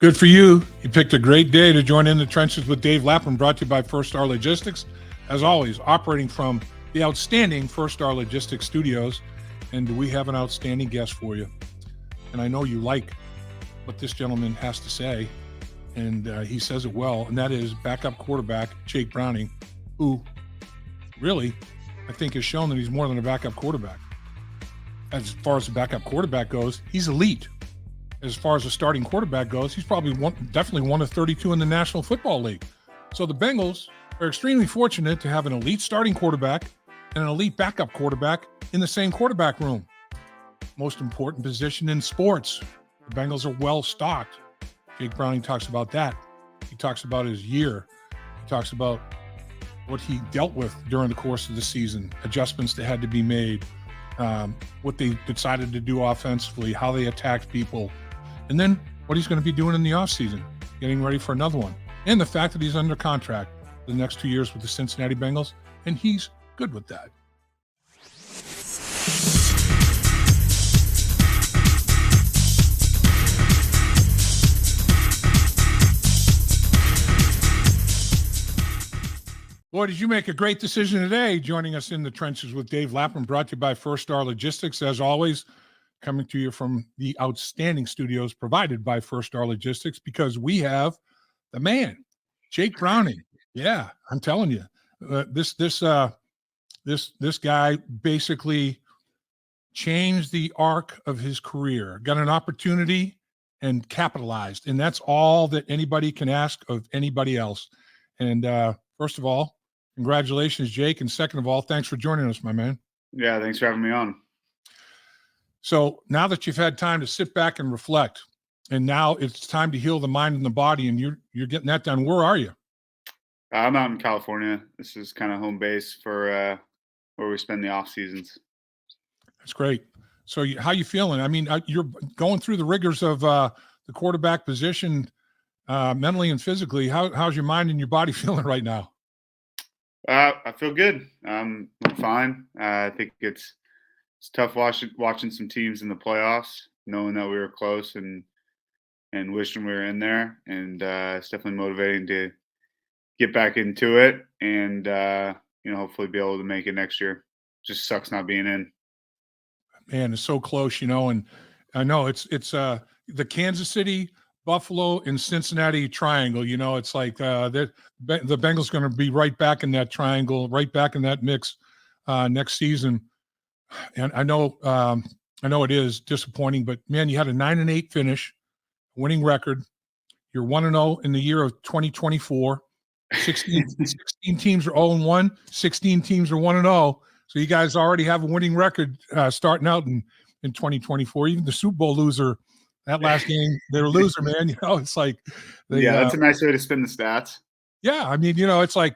Good for you. You picked a great day to join In the Trenches with Dave Lapham, brought to you by First Star Logistics. As always, operating from the outstanding First Star Logistics studios. And we have an outstanding guest for you. And I know you like what this gentleman has to say. And he says it well. And that is backup quarterback Jake Browning, who really, I think, has shown that he's more than a backup quarterback. As far as the backup quarterback goes, he's elite. As far as a starting quarterback goes, he's probably definitely one of 32 in the National Football League. So the Bengals are extremely fortunate to have an elite starting quarterback and an elite backup quarterback in the same quarterback room. Most important position in sports. The Bengals are well stocked. Jake Browning talks about that. He talks about his year. He talks about what he dealt with during the course of the season, adjustments that had to be made, what they decided to do offensively, how they attacked people, and then what he's going to be doing in the offseason, getting ready for another one. And the fact that he's under contract for the next 2 years with the Cincinnati Bengals, and he's good with that. Boy, did you make a great decision today, joining us in the trenches with Dave Lapham, brought to you by First Star Logistics. As always, coming to you from the outstanding studios provided by First Star Logistics, because we have the man, Jake Browning. Yeah, I'm telling you, this guy basically changed the arc of his career, got an opportunity and capitalized. And that's all that anybody can ask of anybody else. And first of all, congratulations, Jake. And second of all, thanks for joining us, my man. Yeah, thanks for having me on. So now that you've had time to sit back and reflect, and now it's time to heal the mind and the body, and you're getting that done. Where are you? I'm out in California. This is kind of home base for where we spend the off seasons. That's great. So how you feeling? I mean, you're going through the rigors of the quarterback position, mentally and physically. How's your mind and your body feeling right now? I feel good. I'm fine. I think it's tough watching some teams in the playoffs, knowing that we were close and wishing we were in there. And it's definitely motivating to get back into it and hopefully be able to make it next year. Just sucks not being in. Man, it's so close, and I know it's the Kansas City, Buffalo, and Cincinnati triangle. It's like the Bengals going to be right back in that triangle, right back in that mix next season. And I know it is disappointing, but man, you had a 9-8 finish, winning record. You're 1-0 in the year of 2024. 16 teams are 0-1. 16 teams are 1-0. So you guys already have a winning record starting out in 2024. Even the Super Bowl loser, that last game, they're a loser, man. It's like that's a nice way to spin the stats. Yeah, I mean, it's like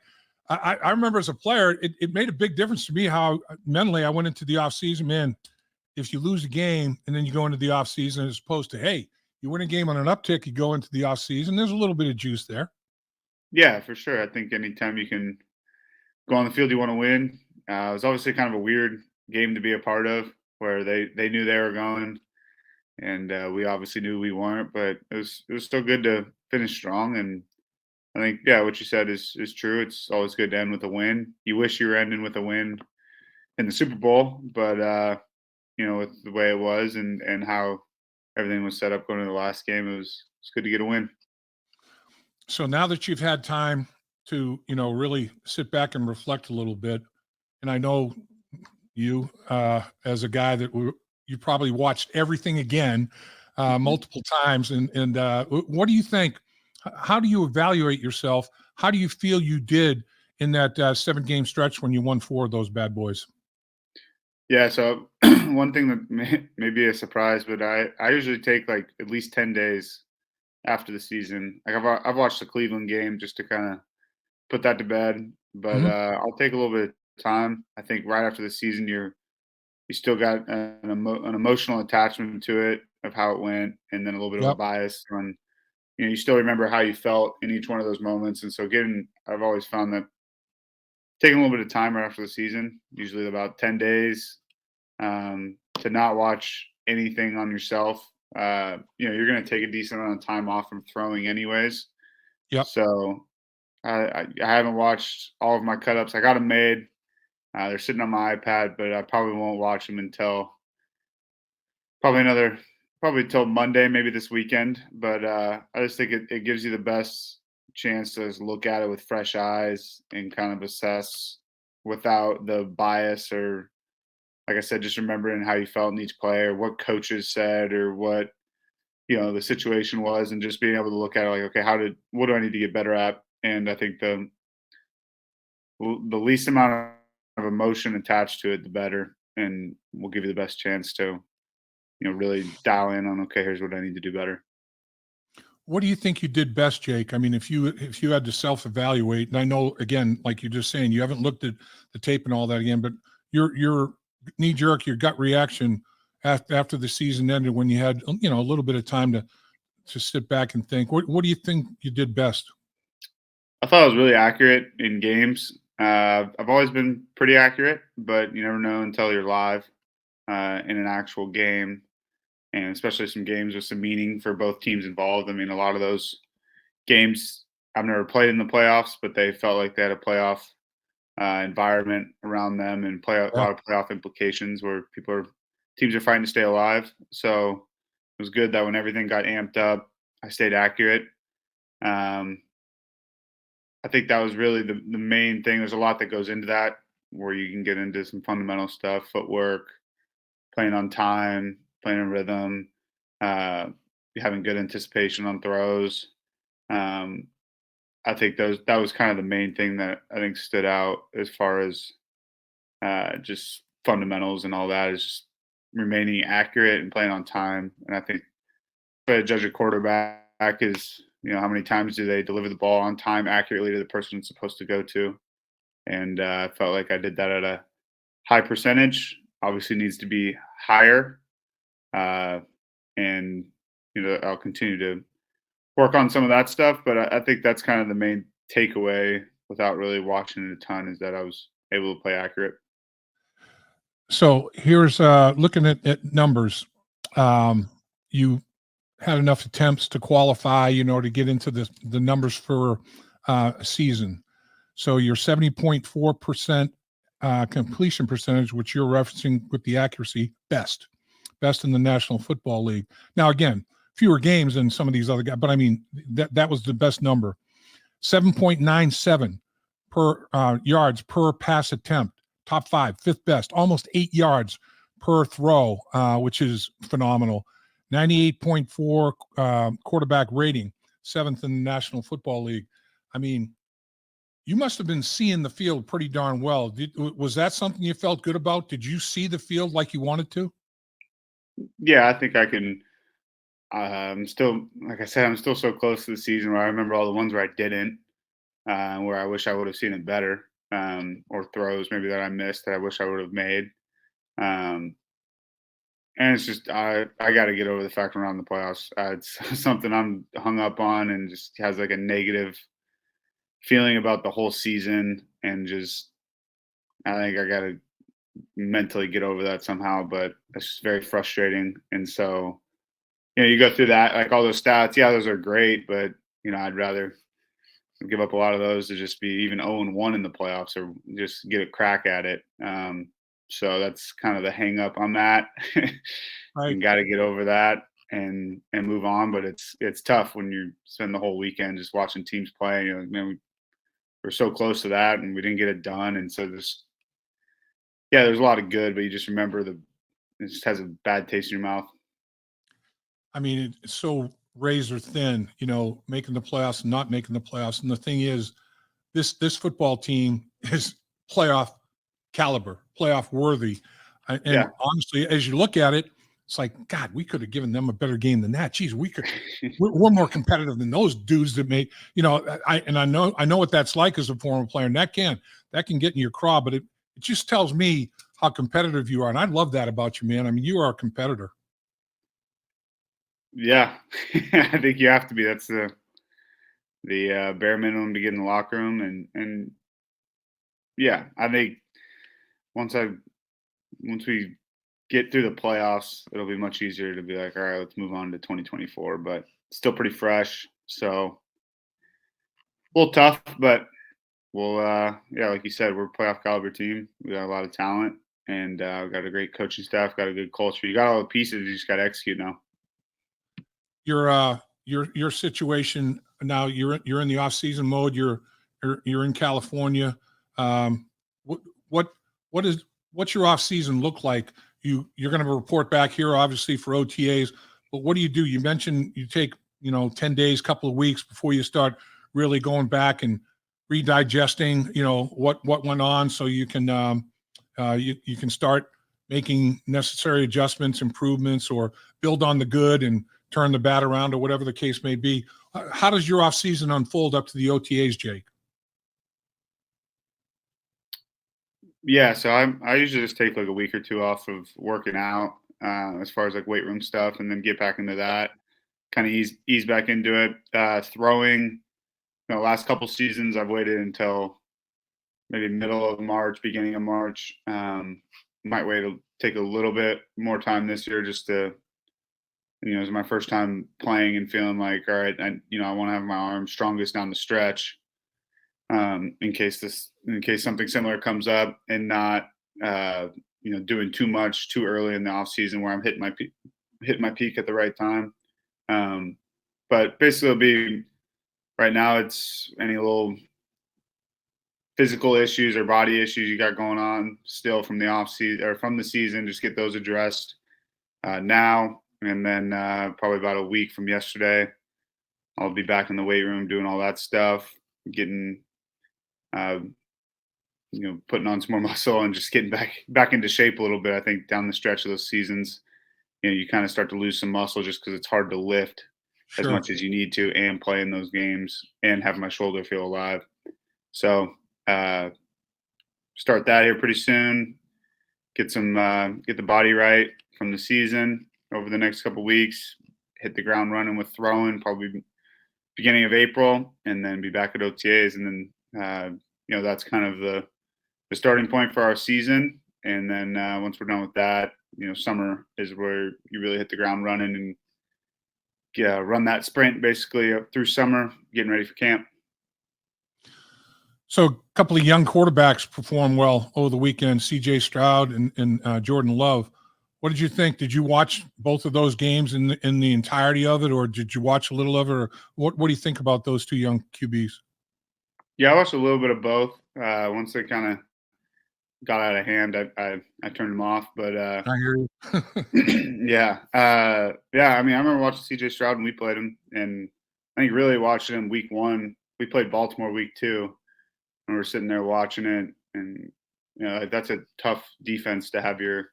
I remember as a player, it made a big difference to me how mentally I went into the offseason. Man, if you lose a game and then you go into the offseason as opposed to, hey, you win a game on an uptick, you go into the offseason, there's a little bit of juice there. Yeah, for sure. I think anytime you can go on the field, you want to win. It was obviously kind of a weird game to be a part of, where they knew they were going, and we obviously knew we weren't. But it was still good to finish strong. And I think, yeah, what you said is true. It's always good to end with a win. You wish you were ending with a win in the Super Bowl, but with the way it was and how everything was set up going into the last game, it was good to get a win. So now that you've had time to, really sit back and reflect a little bit, and I know you as a guy that you probably watched everything again multiple times, and what do you think? How do you evaluate yourself? How do you feel you did in that 7-game stretch when you won 4 of those bad boys? Yeah, so one thing that may be a surprise, but I usually take like at least 10 days after the season. Like I've watched the Cleveland game just to kind of put that to bed, but I'll take a little bit of time. I think right after the season, you still got an emotional attachment to it of how it went, and then a little bit of a bias on, you still remember how you felt in each one of those moments. And so I've always found that taking a little bit of time right after the season, usually about 10 days, to not watch anything on yourself you're going to take a decent amount of time off from throwing anyways. Yep. So I haven't watched all of my cut-ups. I got them made. They're sitting on my iPad, but I probably won't watch them until probably another probably till Monday, maybe this weekend. But I just think it gives you the best chance to just look at it with fresh eyes and kind of assess without the bias or, like I said, just remembering how you felt in each play or what coaches said or what the situation was, and just being able to look at it like, okay, what do I need to get better at? And I think the least amount of emotion attached to it, the better, and will give you the best chance to really dial in on, okay, here's what I need to do better. What do you think you did best, Jake? I mean, if you had to self-evaluate, and I know again, like you're just saying, you haven't looked at the tape and all that again, but your knee jerk, your gut reaction after the season ended, when you had a little bit of time to sit back and think, what do you think you did best? I thought it was really accurate in games. I've always been pretty accurate, but you never know until you're live in an actual game, and especially some games with some meaning for both teams involved. I mean, a lot of those games I've never played in the playoffs, but they felt like they had a playoff environment around them and a Yeah. lot of playoff implications where teams are fighting to stay alive. So it was good that when everything got amped up, I stayed accurate. Um, I think that was really the main thing. There's a lot that goes into that where you can get into some fundamental stuff, footwork, playing on time, playing in rhythm, uh, having good anticipation on throws. Um, I think that was kind of the main thing that I think stood out as far as just fundamentals and all that is just remaining accurate and playing on time. And I think to judge a quarterback is how many times do they deliver the ball on time accurately to the person it's supposed to go to. And I felt like I did that at a high percentage. Obviously, needs to be higher, uh, and I'll continue to work on some of that stuff. But I think that's kind of the main takeaway without really watching it a ton is that I was able to play accurate. So here's looking at numbers. You had enough attempts to qualify, to get into the numbers for a season. So your 70.4% completion percentage, which you're referencing with the accuracy, best in the National Football League. Now, again, fewer games than some of these other guys, but I mean, that was the best number. 7.97 per yards per pass attempt, top five, fifth best, almost 8 yards per throw, which is phenomenal. 98.4 quarterback rating, seventh in the National Football League. I mean, you must have been seeing the field pretty darn well. Was that something you felt good about? Did you see the field like you wanted to? Yeah, I think I can. I'm still, like I said, I'm still so close to the season where I remember all the ones where I didn't, where I wish I would have seen it better, or throws maybe that I missed that I wish I would have made. Um, and it's just I got to get over the fact we're on the playoffs. It's something I'm hung up on, and just has like a negative feeling about the whole season, and just I think I got to mentally get over that somehow. But it's just very frustrating, and so you go through that, like all those stats. Yeah, those are great, but I'd rather give up a lot of those to just be even 0-1 in the playoffs or just get a crack at it. So that's kind of the hang up on that. Right. And got to get over that and move on. But it's tough when you spend the whole weekend just watching teams play. Man, we're so close to that and we didn't get it done. And so there's a lot of good, but you just remember it just has a bad taste in your mouth. I mean, it's so razor thin, making the playoffs and not making the playoffs. And the thing is, this football team is playoff caliber, playoff worthy. And Yeah. honestly, as you look at it, it's like, God, we could have given them a better game than that. Geez, we're more competitive than those dudes that made, I know what that's like as a former player, and that can get in your craw, but it just tells me how competitive you are. And I love that about you, man. I mean, you are a competitor. Yeah. I think you have to be. That's the bare minimum to get in the locker room, and yeah, I think once I once we get through the playoffs, it'll be much easier to be like, all right, let's move on to 2024. But still pretty fresh, so a little tough. But we'll, yeah, like you said, we're a playoff caliber team. We got a lot of talent, and we got a great coaching staff, got a good culture. You got all the pieces. You just got to execute now. Your situation now. You're in the off season mode. You're in California. What's your off season look like? You're going to report back here, obviously, for OTAs. But what do? You mentioned you take 10 days, couple of weeks before you start really going back and redigesting what went on, so you can you can start making necessary adjustments, improvements, or build on the good and turn the bat around, or whatever the case may be. How does your off season unfold up to the OTAs, Jake? Yeah, so I usually just take like a week or two off of working out, as far as like weight room stuff, and then get back into that. Kind of ease back into it. Throwing, last couple seasons I've waited until maybe middle of March, beginning of March. Might wait to take a little bit more time this year, just to, it's my first time playing and feeling like, all right, I want to have my arm strongest down the stretch, in case something similar comes up, and not doing too much too early in the off season where I'm hitting my peak at the right time. But basically, it'll be right now. It's any little physical issues or body issues you got going on still from the off season or from the season. Just get those addressed now, and then probably about a week from yesterday, I'll be back in the weight room doing all that stuff, getting putting on some more muscle and just getting back into shape a little bit. I think down the stretch of those seasons, you kind of start to lose some muscle just because it's hard to lift as Sure. much as you need to and play in those games and have my shoulder feel alive. So start that here pretty soon. Get the body right from the season over the next couple weeks. Hit the ground running with throwing probably beginning of April, and then be back at OTAs, and then that's kind of the starting point for our season. And then once we're done with that, summer is where you really hit the ground running and run that sprint basically up through summer, getting ready for camp. So a couple of young quarterbacks performed well over the weekend, C.J. Stroud and Jordan Love. What did you think? Did you watch both of those games in the entirety of it, or did you watch a little of it? Or what do you think about those two young QBs? Yeah, I watched a little bit of both. Once they kind of got out of hand, I turned them off. But I hear you. yeah. I mean, I remember watching C.J. Stroud when we played him, and I think really watching him week one. We played Baltimore week two, and we're sitting there watching it, and that's a tough defense to have your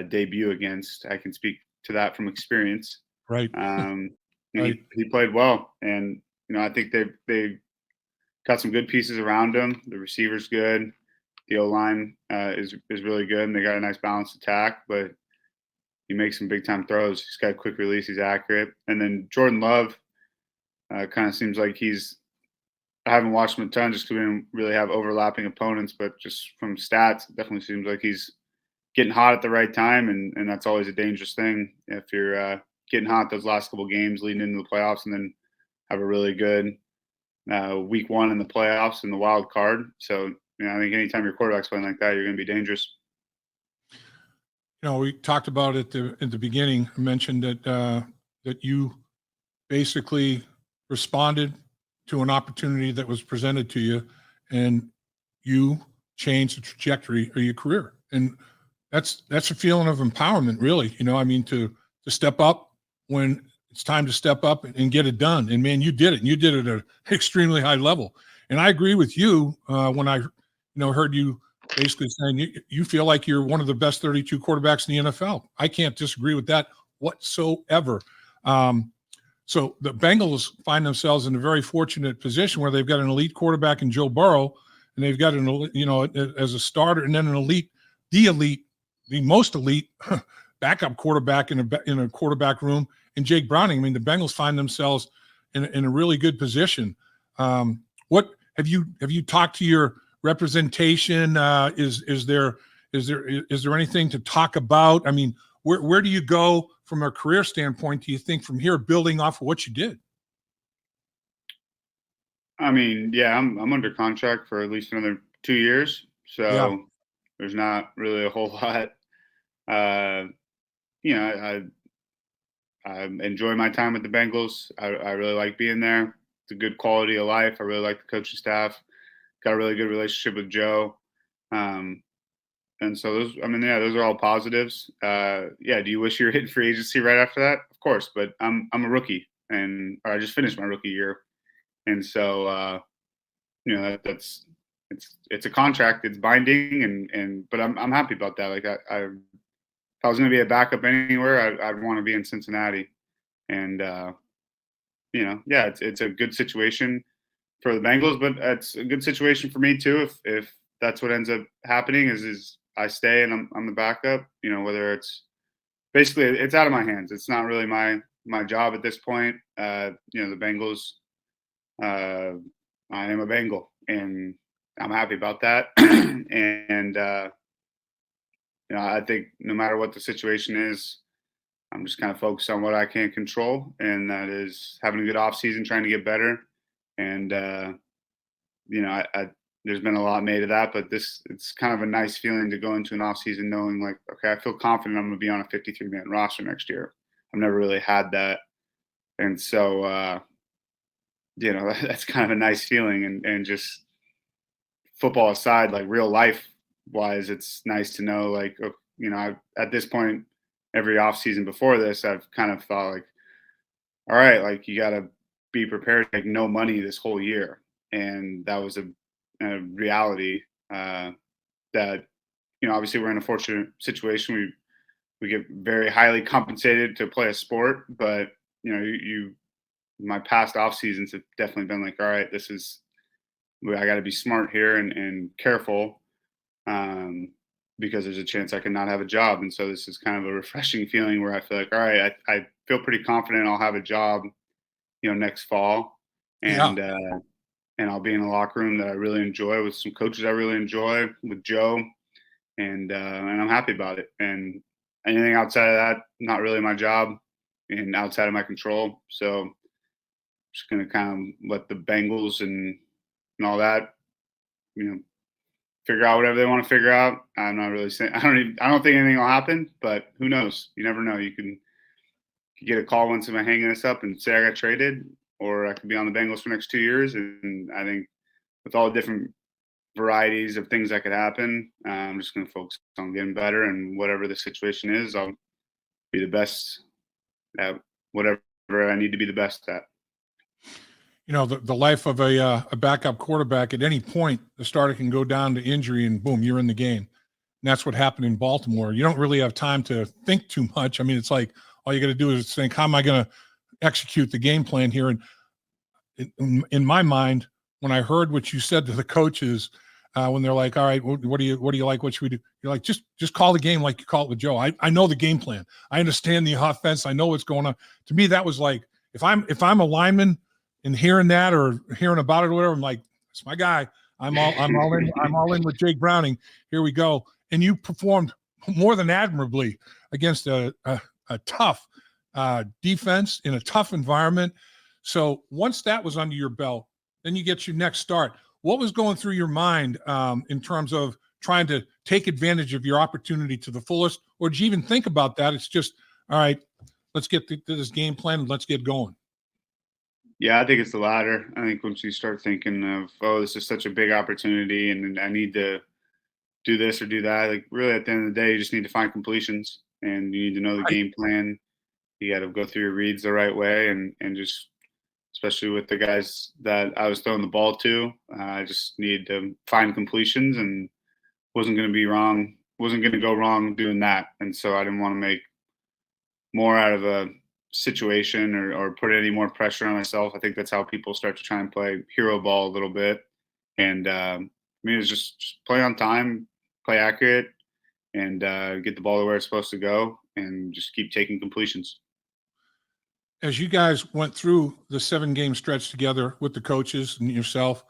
debut against. I can speak to that from experience. Right. Right. He played well, and I think they got some good pieces around him. The receiver's good. The O-line is really good, and they got a nice balanced attack, but he makes some big-time throws. He's got a quick release. He's accurate. And then Jordan Love kind of seems like I haven't watched him a ton just because we don't really have overlapping opponents, but just from stats, it definitely seems like he's getting hot at the right time, and that's always a dangerous thing if you're getting hot those last couple games leading into the playoffs, and then have a really good week one in the playoffs and the wild card. So I think anytime your quarterback's playing like that, you're going to be dangerous. We talked about it at the beginning. I mentioned that you basically responded to an opportunity that was presented to you, and you changed the trajectory of your career. And that's a feeling of empowerment, really. I mean, to step up when it's time to step up and get it done. And man, you did it. And you did it at an extremely high level. And I agree with you when I heard you basically saying you feel like you're one of the best 32 quarterbacks in the NFL. I can't disagree with that whatsoever. So the Bengals find themselves in a very fortunate position where they've got an elite quarterback in Joe Burrow, and they've got as a starter, and then the most elite backup quarterback in a quarterback room in Jake Browning. I mean, the Bengals find themselves in a really good position. What have you talked to your representation? Is Is there anything to talk about? I mean, where do you go from a career standpoint, do you think, from here, building off of what you did? I mean, yeah, I'm under contract for at least another 2 years, Yeah. so there's not really a whole lot. Uh, you know, I enjoy my time with the Bengals. I really like being there. It's a good quality of life. I really like the coaching staff. Got a really good relationship with Joe. Um, and so those, I mean, yeah, those are all positives. Yeah, do you wish you were hitting free agency right after that? Of course, but I'm a rookie, or I just finished my rookie year, and so that's it's a contract, it's binding, and but I'm happy about that. Like if I was going to be a backup anywhere, I'd want to be in Cincinnati, and yeah, it's a good situation for the Bengals, but it's a good situation for me too. If that's what ends up happening is I stay and I'm the backup. Whether it's basically it's out of my hands. It's not really my job at this point. The Bengals. Uh, I am a Bengal, and I'm happy about that. And I think no matter what the situation is, I'm just kind of focused on what I can control, and that is having a good off season, trying to get better. And I there's been a lot made of that, but it's kind of a nice feeling to go into an off season knowing like, okay, I feel confident I'm going to be on a 53-man roster next year. I've never really had that, and so that's kind of a nice feeling. And just football aside, like real life wise, it's nice to know like, at this point, every off season before this, I've kind of thought like, all right, like you got to be prepared to make no money this whole year. And that was a reality that, obviously we're in a fortunate situation. We get very highly compensated to play a sport, but my past off seasons have definitely been like, all right, I got to be smart here and careful, because there's a chance I can not have a job. And so this is kind of a refreshing feeling where I feel like, all right, I feel pretty confident I'll have a job, next fall. Yeah. And I'll be in a locker room that I really enjoy with some coaches I really enjoy with Joe, and I'm happy about it. And anything outside of that, not really my job and outside of my control. So just gonna kind of let the Bengals and all that, figure out whatever they want to figure out. I'm not really saying I don't think anything will happen, but who knows? You never know. You can get a call once I'm hanging this up and say I got traded, or I could be on the Bengals for the next 2 years. And I think with all the different varieties of things that could happen, I'm just going to focus on getting better, and whatever the situation is, I'll be the best at whatever I need to be the best at. The life of a backup quarterback, at any point, the starter can go down to injury and boom, you're in the game. And that's what happened in Baltimore. You don't really have time to think too much. I mean, it's like all you got to do is think, how am I going to execute the game plan here? And in my mind, when I heard what you said to the coaches, when they're like, all right, what do you like? What should we do? You're like, just call the game like you call it with Joe. I know the game plan. I understand the offense. I know what's going on. To me, that was like, if I'm a lineman and hearing that or hearing about it or whatever, I'm like, it's my guy. I'm all in with Jake Browning. Here we go. And you performed more than admirably against a tough defense in a tough environment. So once that was under your belt, then you get your next start. What was going through your mind in terms of trying to take advantage of your opportunity to the fullest? Or did you even think about that? It's just, all right, let's get to this game plan and let's get going. Yeah, I think it's the latter. I think once you start thinking of, oh, this is such a big opportunity and I need to do this or do that, like really at the end of the day, you just need to find completions and you need to know the game plan. You got to go through your reads the right way, and just especially with the guys that I was throwing the ball to, I just needed to find completions and wasn't going to go wrong doing that. And so I didn't want to make more out of a situation or put any more pressure on myself. I think that's how people start to try and play hero ball a little bit. And it's just play on time, play accurate, and get the ball to where it's supposed to go, and just keep taking completions. As you guys went through the 7-game stretch together with the coaches and yourself,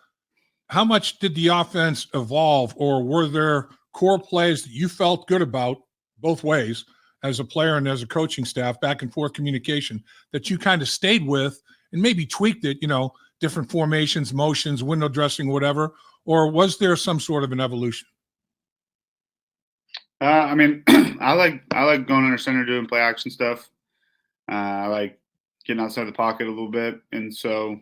how much did the offense evolve, or were there core plays that you felt good about both ways as a player and as a coaching staff, back and forth communication that you kind of stayed with and maybe tweaked it, different formations, motions, window dressing, whatever? Or was there some sort of an evolution? I mean, I like going under center doing play action stuff. I like getting outside the pocket a little bit, and so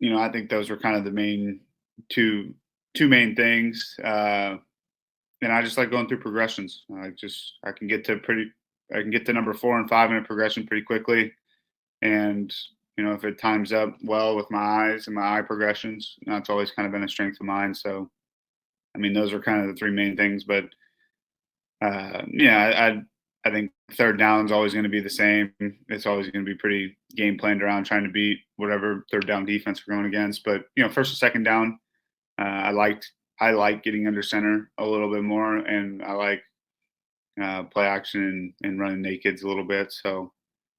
I think those were kind of the main two main things. And I just like going through progressions. I can get to number 4 and 5 in a progression pretty quickly, and if it times up well with my eyes and my eye progressions, that's always kind of been a strength of mine. So, I mean, those are kind of the 3 main things. But yeah, I think third down is always going to be the same. It's always going to be pretty game planned around trying to beat whatever third down defense we're going against. But first and second down, I like getting under center a little bit more, and I like play action and running nakeds a little bit. So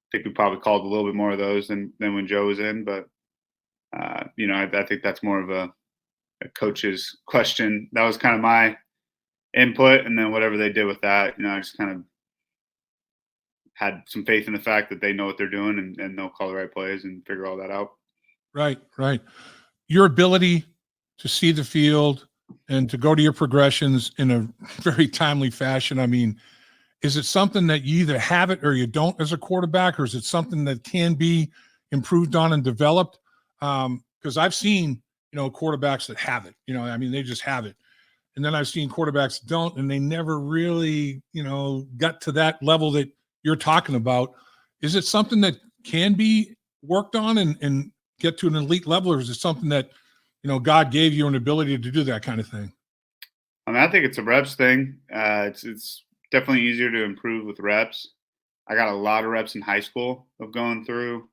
I think we probably called a little bit more of those than when Joe was in. But I think that's more of a coach's question. That was kind of my input, and then whatever they did with that, I just kind of had some faith in the fact that they know what they're doing and they'll call the right plays and figure all that out. Right. Your ability to see the field and to go to your progressions in a very timely fashion. I mean, is it something that you either have it or you don't as a quarterback, or is it something that can be improved on and developed? Because I've seen, quarterbacks that have it, they just have it. And then I've seen quarterbacks that don't, and they never really, got to that level that you're talking about. Is it something that can be worked on and get to an elite level, or is it something that, God gave you an ability to do that kind of thing? I mean, I think it's a reps thing. It's definitely easier to improve with reps. I got a lot of reps in high school of going through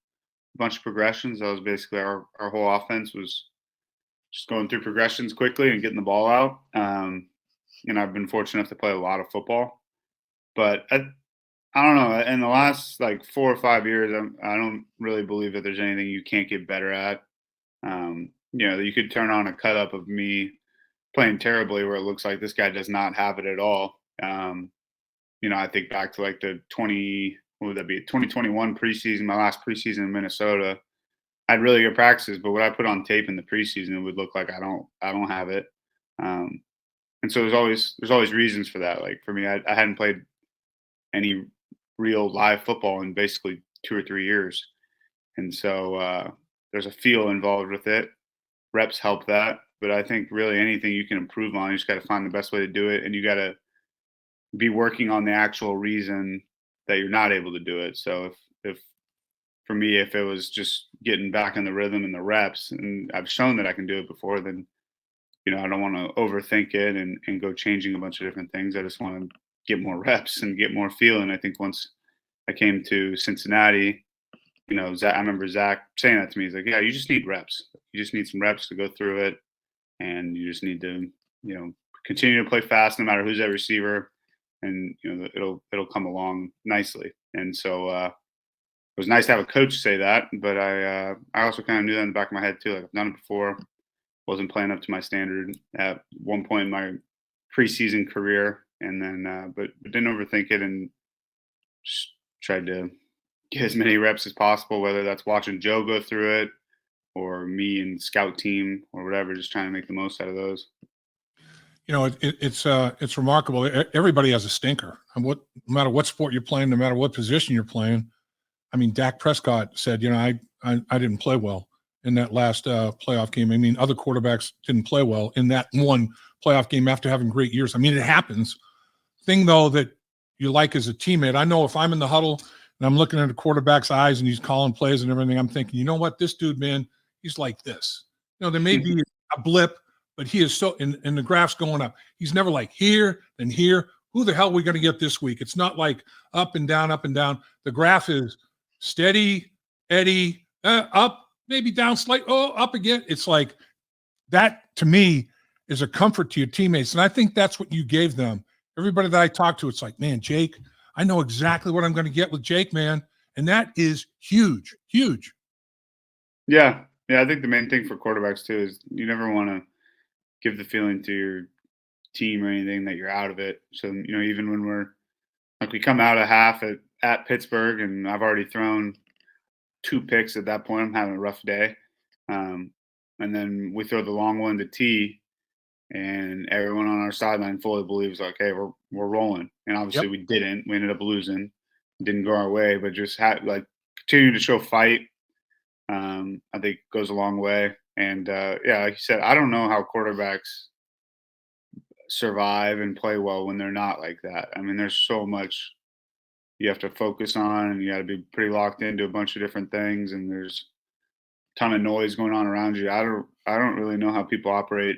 a bunch of progressions. That was basically our whole offense was just going through progressions quickly and getting the ball out. And I've been fortunate enough to play a lot of football. But I don't know. In the last 4 or 5 years, I don't really believe that there's anything you can't get better at. You could turn on a cut up of me playing terribly where it looks like this guy does not have it at all. I think back to the 2021 preseason, my last preseason in Minnesota. I had really good practices, but what I put on tape in the preseason, it would look like I don't have it. And so there's always reasons for that. Like for me, I hadn't played any real live football in basically 2 or 3 years. And so there's a feel involved with it. Reps help that. But I think really anything you can improve on, you just got to find the best way to do it. And you got to be working on the actual reason that you're not able to do it. So if for me, if it was just getting back in the rhythm and the reps, and I've shown that I can do it before, then, I don't want to overthink it and go changing a bunch of different things. I just want to get more reps and get more feel. And I think once I came to Cincinnati, I remember Zach saying that to me. He's like, yeah, you just need reps. You just need some reps to go through it. And you just need to, continue to play fast no matter who's at receiver. And, it'll come along nicely. And so it was nice to have a coach say that. But I also kind of knew that in the back of my head, too. Like, I've done it before. Wasn't playing up to my standard at one point in my preseason career. And then, but didn't overthink it and just tried to get as many reps as possible, whether that's watching Joe go through it or me and scout team or whatever, just trying to make the most out of those. It's remarkable. Everybody has a stinker. And no matter what sport you're playing, no matter what position you're playing. I mean, Dak Prescott said, I didn't play well in that last playoff game. I mean, other quarterbacks didn't play well in that one playoff game after having great years. I mean, it happens. Thing, though, that you like as a teammate, I know if I'm in the huddle and I'm looking at the quarterback's eyes and he's calling plays and everything, I'm thinking, you know what, this dude, man, he's like this. There may be a blip, but he is so – and the graph's going up. He's never like here and here. Who the hell are we going to get this week? It's not like up and down, up and down. The graph is steady, eddy, up, maybe down slight, up again. It's like that, to me, is a comfort to your teammates. And I think that's what you gave them. Everybody that I talk to, it's like, man, Jake, I know exactly what I'm going to get with Jake, man. And that is huge, huge. Yeah. I think the main thing for quarterbacks, too, is you never want to give the feeling to team or anything that you're out of it. So, even when we come out of half at Pittsburgh and I've already thrown 2 picks at that point, I'm having a rough day. And then we throw the long one to T, and everyone on our sideline fully believes, like, hey, we're rolling. And obviously we didn't. We ended up losing. It didn't go our way, but just continue to show fight. I think goes a long way. And like you said, I don't know how quarterbacks survive and play well when they're not like that. I mean, there's so much you have to focus on, and you got to be pretty locked into a bunch of different things, and there's a ton of noise going on around you. I don't really know how people operate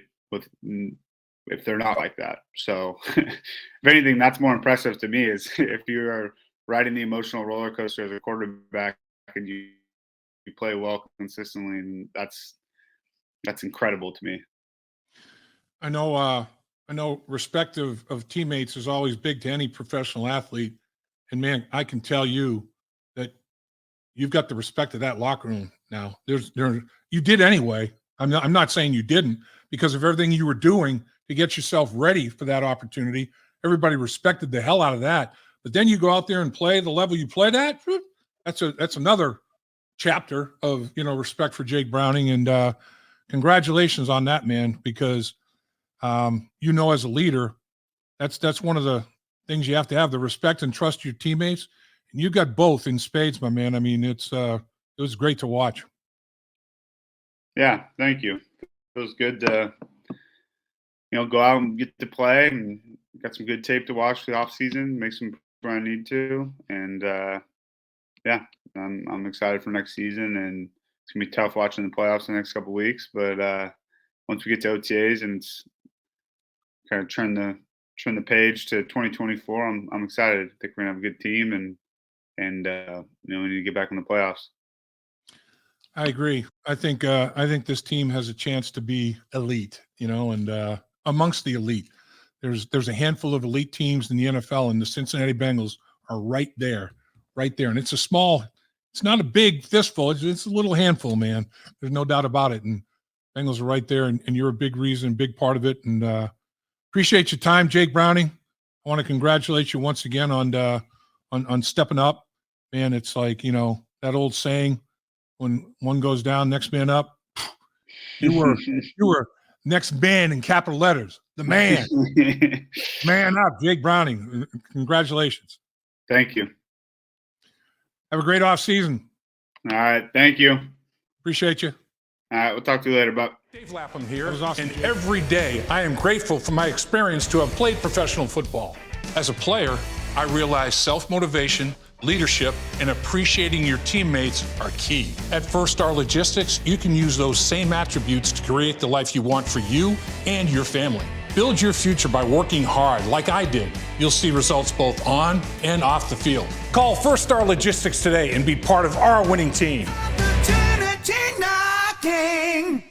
if they're not like that. So if anything, that's more impressive to me, is if you are riding the emotional roller coaster as a quarterback and you play well consistently, and that's incredible to me. I know respect of teammates is always big to any professional athlete. And man, I can tell you that you've got the respect of that locker room now. You did anyway. I'm not saying you didn't, because of everything you were doing to get yourself ready for that opportunity. Everybody respected the hell out of that. But then you go out there and play the level you played at. That's another chapter of respect for Jake Browning, and congratulations on that, man. Because as a leader, that's one of the things you have to have, the respect and trust your teammates. And you got both in spades, my man. I mean, it was great to watch. Yeah, thank you. It was good to go out and get to play, and got some good tape to watch for the offseason, make some where I need to. And I'm excited for next season, and it's gonna be tough watching the playoffs the next couple of weeks. But once we get to OTAs and it's kind of turn the page to 2024, I'm excited. I think we're gonna have a good team, and we need to get back in the playoffs. I agree. I think this team has a chance to be elite, and amongst the elite. There's a handful of elite teams in the NFL, and the Cincinnati Bengals are right there. And it's not a big fistful. It's a little handful, man. There's no doubt about it. And Bengals are right there, and you're a big reason, big part of it. And appreciate your time, Jake Browning. I want to congratulate you once again on stepping up. Man, it's like, that old saying, when one goes down, next man up. You were next man in capital letters. The man. Man up, Jake Browning. Congratulations. Thank you. Have a great off season. All right. Thank you. Appreciate you. All right. We'll talk to you later, Buck. Dave Lapham here. Awesome. And every day I am grateful for my experience to have played professional football. As a player, I realized self-motivation, leadership, and appreciating your teammates are key. At First Star Logistics, you can use those same attributes to create the life you want for you and your family. Build your future by working hard like I did. You'll see results both on and off the field. Call First Star Logistics today and be part of our winning team. Opportunity knocking.